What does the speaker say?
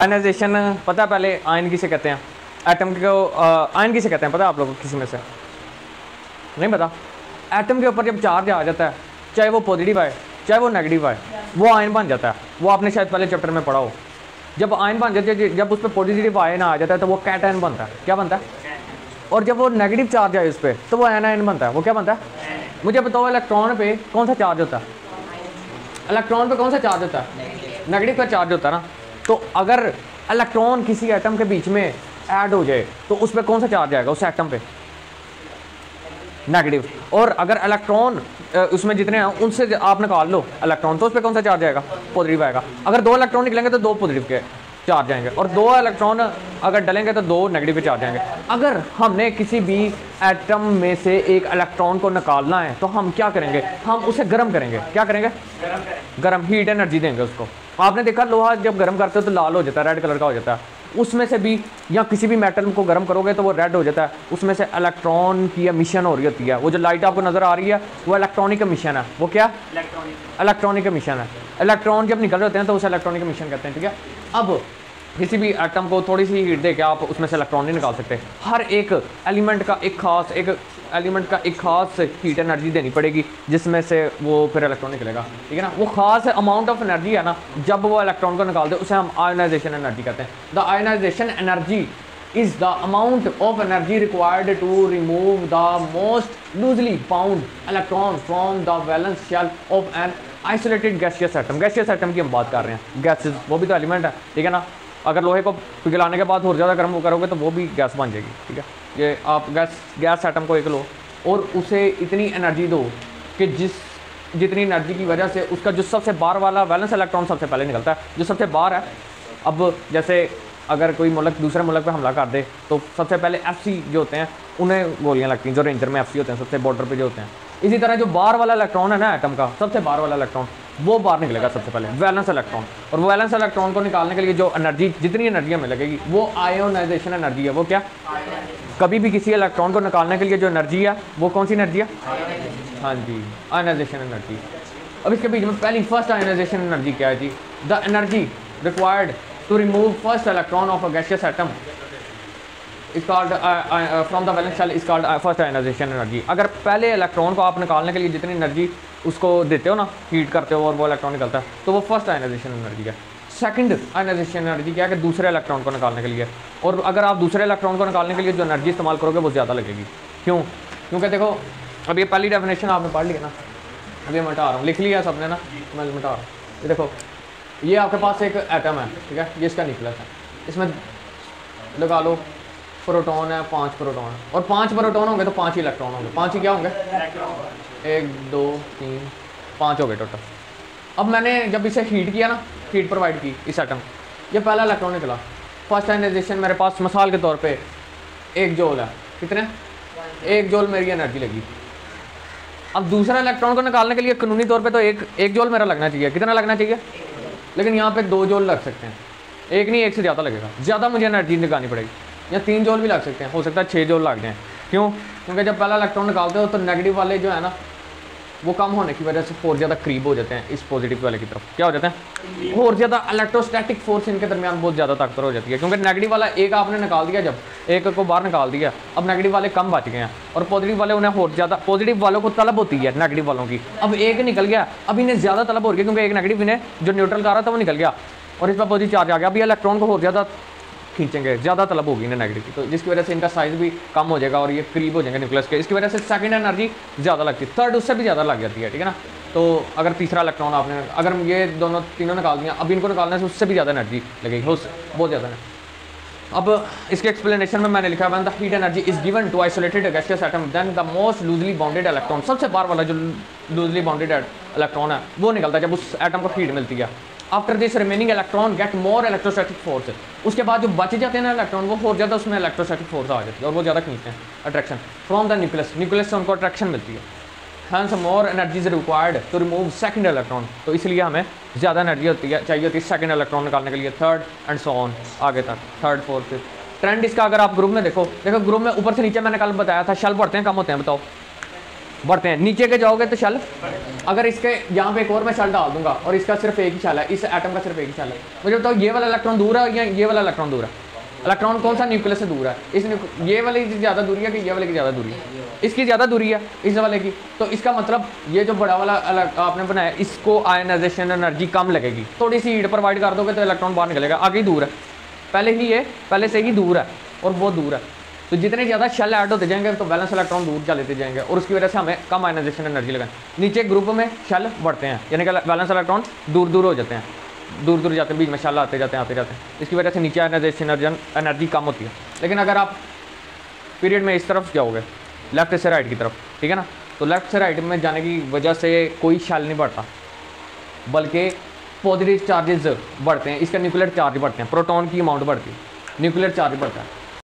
Ionization पता है पहले आयन किसे कहते हैं, एटम को आयन किसे कहते हैं पता है आप लोगों को, किसी में से नहीं पता? एटम के ऊपर जब चार्ज आ जाता है, चाहे वो पॉजिटिव आए चाहे वो नेगेटिव आए, वो आयन बन जाता है। वो आपने शायद पहले चैप्टर में पढ़ा हो। जब आयन बन जाते हैं, जब उस पर पॉजिटिव आयन आ जाता है तो वो कैटायन बनता है। क्या बनता है? और जब वो नेगेटिव चार्ज आए उस पर तो वो एनायन बनता है। वो क्या बनता है? मुझे बताओ इलेक्ट्रॉन पे कौन सा चार्ज होता है? इलेक्ट्रॉन पे कौन सा चार्ज होता है? नेगेटिव का चार्ज होता है ना। तो अगर इलेक्ट्रॉन किसी एटम के बीच में ऐड हो जाए तो उस पर कौन सा चार्ज आएगा उस एटम पे? नेगेटिव। और अगर इलेक्ट्रॉन उसमें जितने हैं उनसे आप निकाल लो इलेक्ट्रॉन, तो उस पर कौन सा चार्ज आएगा? पॉजिटिव आएगा। अगर 2 इलेक्ट्रॉन निकलेंगे तो 2 पॉजिटिव के चार्ज आएंगे, और 2 इलेक्ट्रॉन अगर डलेंगे तो 2 नेगेटिव के चार्ज आएंगे। अगर हमने किसी भी एटम में से एक इलेक्ट्रॉन को निकालना है तो हम क्या करेंगे? हम उसे गर्म करेंगे। क्या करेंगे? गर्म, हीट एनर्जी देंगे उसको। आपने देखा लोहा जब गर्म करते हो तो लाल हो जाता है, रेड कलर का हो जाता है। उसमें से भी, या किसी भी मेटल को गर्म करोगे तो वो रेड हो जाता है। उसमें से इलेक्ट्रॉन की एमिशन हो रही होती है। वो जो लाइट आपको नजर आ रही है वो इलेक्ट्रॉनिक एमिशन है। वो क्या? इलेक्ट्रॉनिक एमिशन है। इलेक्ट्रॉन जब निकल रहे होते हैं तो उसे इलेक्ट्रॉनिक एमिशन कहते हैं। ठीक है। अब किसी भी एटम को थोड़ी सी हीट दे के आप उसमें से इलेक्ट्रॉन नहीं निकाल सकते। हर एक एलिमेंट का एक खास हीट एनर्जी देनी पड़ेगी जिसमें से वो फिर इलेक्ट्रॉन निकलेगा। ठीक है ना। वो खास अमाउंट ऑफ एनर्जी है ना, जब वो इलेक्ट्रॉन को निकाल दे उसे हम आयोनाइजेशन एनर्जी कहते हैं। The ionization energy is the amount of energy required to remove the most loosely bound electron from the valence shell of an isolated gaseous atom। gaseous atom की हम बात कर रहे हैं। गैसेस वो भी तो एलिमेंट है। ठीक है ना। अगर लोहे को पिघलाने के बाद और ज़्यादा गर्म करोगे तो वो भी गैस बन जाएगी। ठीक है। ये आप गैस एटम को एक लो और उसे इतनी एनर्जी दो कि जितनी एनर्जी की वजह से उसका जो सबसे बाहर वाला वैलेंस इलेक्ट्रॉन सबसे पहले निकलता है, जो सबसे बाहर है। अब जैसे अगर कोई मुल्क दूसरे मुल्क पे हमला कर दे तो सबसे पहले FC जो होते हैं उन्हें गोलियां लगती हैं, जो रेंजर में FC होते हैं सबसे बॉर्डर पे जो होते हैं। इसी तरह जो बाहर वाला इलेक्ट्रॉन है ना एटम का, सबसे बाहर वाला इलेक्ट्रॉन वो बाहर निकलेगा सबसे पहले, वैलेंस इलेक्ट्रॉन। और वो वैलेंस इलेक्ट्रॉन को निकालने के लिए जो एनर्जी, जितनी एनर्जी हमें लगेगी वो आयोनाइजेशन एनर्जी है। वो क्या? कभी भी किसी इलेक्ट्रॉन को निकालने के लिए जो एनर्जी है वो कौन सी एनर्जी है? हाँ जी, आयोनाइजेशन एनर्जी। अब इसके बीच में पहली फर्स्ट आयोनाइजेशन एनर्जी क्या है जी? The energy required to remove first electron of a gaseous atom is called from the valence shell is called first ionization energy। अगर पहले इलेक्ट्रॉन को आप निकालने के लिए जितनी एनर्जी उसको देते हो ना, हीट करते हो और वो इलेक्ट्रॉन निकलता है, तो वो फर्स्ट आयोनाइजेशन एनर्जी है। सेकंड आयोनाइजेशन एनर्जी क्या है कि दूसरे इलेक्ट्रॉन को निकालने के लिए। और अगर आप दूसरे इलेक्ट्रॉन को निकालने के लिए जो एनर्जी इस्तेमाल करोगे वो ज़्यादा लगेगी। क्यों? क्योंकि देखो अब ये पहली डेफिनेशन आपने पढ़ ली है ना, अभी मैं मिटा रहा हूँ, लिख लिया सबने ना, मैं मिटा रहा हूँ। ये देखो, ये आपके पास एक एटम है। ठीक है। ये इसका न्यूक्लियस है। इसमें लगा लो प्रोटॉन है, 5 प्रोटॉन है, और 5 प्रोटॉन होंगे तो 5 ही इलेक्ट्रॉन होंगे। 5 ही क्या होंगे? 1 2 3 5 हो गए टोटल। अब मैंने जब इसे हीट किया ना, हीट प्रोवाइड की इस एटम, ये पहला इलेक्ट्रॉन निकला। फर्स्ट आयोनाइजेशन मेरे पास मिसाल के तौर पे 1 जूल है। कितने? 1 जूल मेरी एनर्जी लगी। अब दूसरा इलेक्ट्रॉन को निकालने के लिए कानूनी तौर पे तो 1 जूल मेरा लगना चाहिए। कितना लगना चाहिए? लेकिन यहाँ पे 2 जूल लग सकते हैं। एक नहीं, एक से ज़्यादा लगेगा। ज़्यादा मुझे एनर्जी निकालनी पड़ेगी। या 3 जूल भी लग सकते हैं, हो सकता है 6 जूल लग जाएँ। क्यों? क्योंकि जब पहला इलेक्ट्रॉन निकालते हो तो नेगेटिव वाले जो है ना वो कम होने की वजह से और ज़्यादा करीब हो जाते हैं इस पॉजिटिव वाले की तरफ। क्या हो जाते हैं? और ज़्यादा इलेक्ट्रोस्टैटिक फोर्स इनके दरमियान बहुत ज़्यादा ताकतवर हो जाती है। क्योंकि नेगेटिव वाला एक आपने निकाल दिया, जब एक को बाहर निकाल दिया, अब नेगेटिव वाले कम बच गए हैं और पॉजिटिव वाले उन्हें और ज़्यादा, पॉजिटिव वालों को तलब होती है नेगेटिव वालों की। अब एक निकल गया, अब इन्हें ज़्यादा तलब हो रही है क्योंकि एक नेगेटिव इन्हें जो न्यूट्रल कर रहा था वो निकल गया और इस पर पॉजिटिव चार्ज आ गया। अभी इलेक्ट्रॉन को और ज़्यादा खींचेंगे, ज़्यादा तलब होगी इन्हें नेगेटिव की, तो जिसकी वजह से इनका साइज़ भी कम हो जाएगा और ये करीब हो जाएंगे न्यूक्लियस के। इसकी वजह से सेकंड एनर्जी ज़्यादा लगती है, थर्ड उससे भी ज़्यादा लग जाती है। ठीक है ना। तो अगर तीसरा इलेक्ट्रॉन आपने, अगर ये तीनों निकाल दिया, अब इनको निकालने से उससे भी ज़्यादा एनर्जी लगेगी, बहुत ज़्यादा है। अब इसके एक्सप्लेनेशन में मैंने लिखा है when the heat energy is given to isolated gaseous atom then the most loosely bounded electron, सबसे बाहर वाला जो लूजली बाउंडेड इलेक्ट्रॉन है वो निकलता है जब उस एटम को हीट मिलती है। After this remaining electron get more electrostatic force, उसके बाद जो बच जाते हैं ना इलेक्ट्रॉन वो और ज़्यादा उसमें इलेक्ट्रोस्टैटिक फोर्स आ जाती है और वो ज़्यादा खींचते हैं अट्रैक्शन फ्रॉम द न्यूक्लियस से उनको अट्रैक्शन मिलती है। Hence more energy is required to remove second electron, तो इसलिए हमें ज़्यादा एनर्जी चाहिए होती है सेकंड इलेक्ट्रॉन निकालने के लिए, थर्ड एंड सो ऑन आगे तक, थर्ड फोर्थ। ट्रेंड इसका अगर आप ग्रुप में देखो ग्रुप में ऊपर से नीचे मैंने कल बताया था शेल बढ़ते हैं कम होते हैं, बताओ बढ़ते हैं। नीचे के जाओगे तो शेल, अगर इसके यहाँ पे एक और मैं शेल डाल दूंगा और इसका सिर्फ एक ही शेल है, इस एटम का सिर्फ एक ही शेल है, मुझे बताओ ये वाला इलेक्ट्रॉन दूर है या ये वाला इलेक्ट्रॉन दूर है? इलेक्ट्रॉन कौन सा न्यूक्लियस से दूर है? ये वाले की ज़्यादा दूरी है कि ये वाले की ज़्यादा दूरी है? इसकी ज़्यादा दूरी है इस वाले की। तो इसका मतलब ये जो बड़ा वाला आपने बनाया, इसको आयनाइजेशन एनर्जी कम लगेगी। थोड़ी सी हीट प्रोवाइड कर दोगे तो इलेक्ट्रॉन बाहर निकलेगा, आगे ही दूर है, पहले से ही दूर है और वो दूर है। तो जितने ज़्यादा शेल ऐड होते जाएंगे तो बैलेंस इलेक्ट्रॉन दूर चलते जाएंगे और उसकी वजह से हमें कम आयनाइजेशन एनर्जी लगाएं। नीचे ग्रुप में शेल बढ़ते हैं, यानी कि बैलेंस इलेक्ट्रॉन दूर दूर हो जाते हैं, दूर दूर जाते हैं, बीच में शेल आते जाते हैं। इसकी वजह से नीचे आयनाइजेशन एनर्जी कम होती है। लेकिन अगर आप पीरियड में इस तरफ जाओगे, लेफ्ट से राइट की तरफ, ठीक है ना, तो लेफ्ट से राइट में जाने की वजह से कोई शेल नहीं बढ़ता, बल्कि पॉजिटिव चार्जेस बढ़ते हैं। इसका न्यूक्लियर चार्ज बढ़ते हैं, प्रोटॉन की अमाउंट बढ़ती है, न्यूक्लियर चार्ज बढ़ता है।